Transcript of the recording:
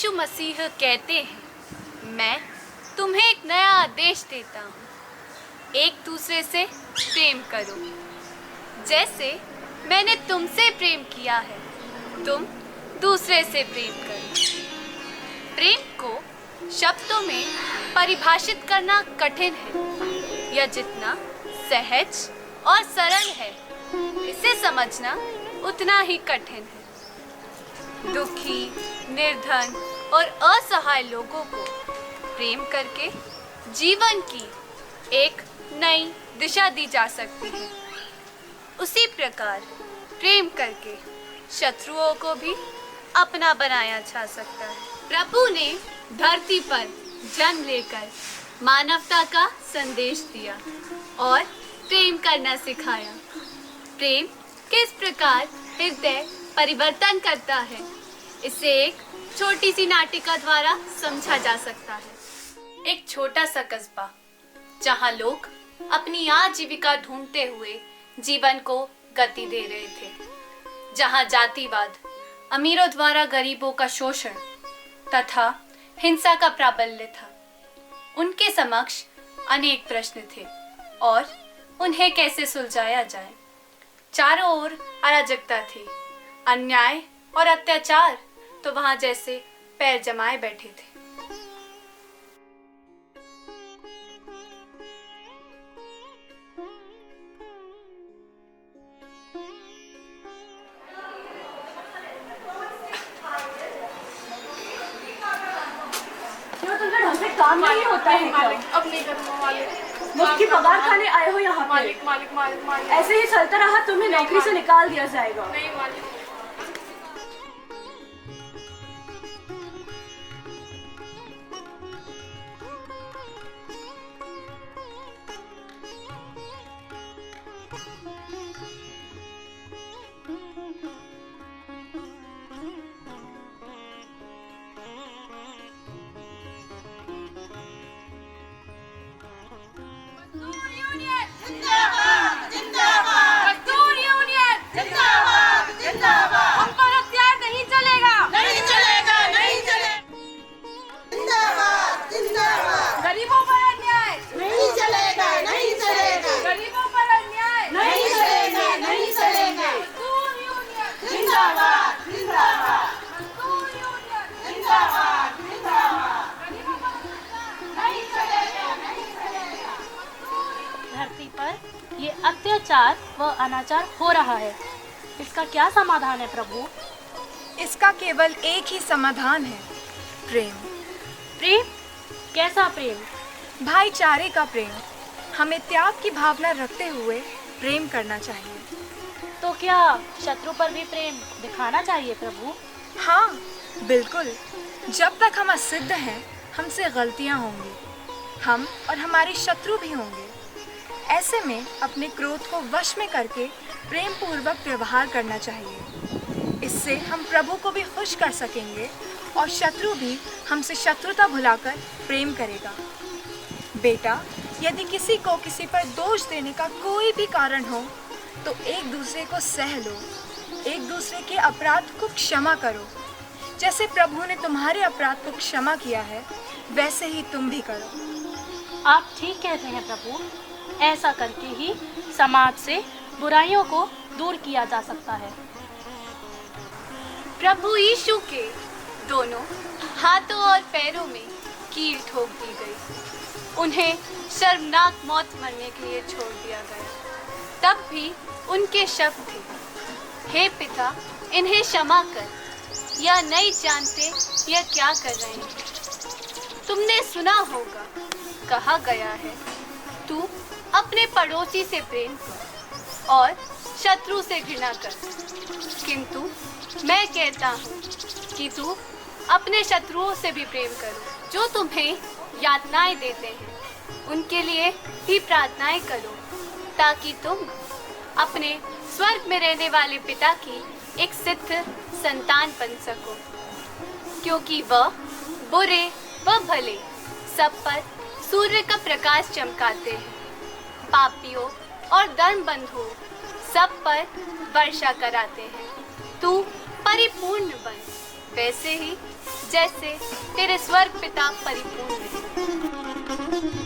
यीशु मसीह कहते हैं, मैं तुम्हें एक नया आदेश देता हूँ, एक दूसरे से प्रेम करो। जैसे मैंने तुमसे प्रेम किया है, तुम दूसरे से प्रेम करो। प्रेम को शब्दों में परिभाषित करना कठिन है। यह जितना सहज और सरल है, इसे समझना उतना ही कठिन है। दुखी, निर्धन और असहाय लोगों को प्रेम करके जीवन की एक नई दिशा दी जा सकती है। उसी प्रकार प्रेम करके शत्रुओं को भी अपना बनाया जा सकता है। प्रभु ने धरती पर जन्म लेकर मानवता का संदेश दिया और प्रेम करना सिखाया। प्रेम किस प्रकार हृदय परिवर्तन करता है, इसे एक छोटी सी नाटिका द्वारा समझा जा सकता है। एक छोटा सा कस्बा जहां लोग अपनी आजीविका ढूंढते हुए जीवन को गति दे रहे थे, जहां जातिवाद, अमीरों द्वारा गरीबों का शोषण तथा हिंसा का प्राबल्य था। उनके समक्ष अनेक प्रश्न थे और उन्हें कैसे सुलझाया जाए। चारों ओर अराजकता थी, अन्याय और अत्याचार तो वहां जैसे पैर जमाए बैठे थे। काम नहीं होता है मालिक, अब नहीं करूँगा मालिक। मुफ्त की पगार खाने आए हो यहाँ पे। मालिक मालिक मालिक मालिक ऐसे ही चलता रहा तुम्हें नौकरी से निकाल दिया जाएगा। नहीं मालिक। धरती पर ये अत्याचार व अनाचार हो रहा है, इसका क्या समाधान है प्रभु? इसका केवल एक ही समाधान है, प्रेम। प्रेम? कैसा प्रेम? भाईचारे का प्रेम। हमें त्याग की भावना रखते हुए प्रेम करना चाहिए। तो क्या शत्रु पर भी प्रेम दिखाना चाहिए प्रभु? हाँ बिल्कुल। जब तक हम असिद्ध हैं, हमसे गलतियाँ होंगी, हम और हमारे शत्रु भी होंगे। ऐसे में अपने क्रोध को वश में करके प्रेम पूर्वक व्यवहार करना चाहिए। इससे हम प्रभु को भी खुश कर सकेंगे और शत्रु भी हमसे शत्रुता भुलाकर प्रेम करेगा। बेटा, यदि किसी को किसी पर दोष देने का कोई भी कारण हो तो एक दूसरे को सह लो, एक दूसरे के अपराध को क्षमा करो। जैसे प्रभु ने तुम्हारे अपराध को क्षमा किया है, वैसे ही तुम भी करो। आप ठीक कहते हैं प्रभु। ऐसा करके ही समाज से बुराइयों को दूर किया जा सकता है। प्रभु यीशु के दोनों हाथों और पैरों में कील ठोक दी गई। उन्हें शर्मनाक मौत मरने के लिए छोड़ दिया गया। तब भी उनके शब्द थे, हे पिता, इन्हें क्षमा कर, यह नहीं जानते यह क्या कर रहे हैं। तुमने सुना होगा, कहा गया है, तू अपने पड़ोसी से प्रेम कर और शत्रु से घृणा कर। किंतु मैं कहता हूँ कि तू अपने शत्रुओं से भी प्रेम करो। जो तुम्हें यातनाएं देते हैं, उनके लिए भी प्रार्थनाएं करो, ताकि तुम अपने स्वर्ग में रहने वाले पिता की एक सिद्ध संतान बन सको, क्योंकि वह बुरे व भले सब पर सूर्य का प्रकाश चमकाते हैं। पापियों और धर्मबंधुओं सब पर वर्षा कराते हैं। तू परिपूर्ण बन वैसे ही जैसे तेरे स्वर्ग पिता परिपूर्ण है।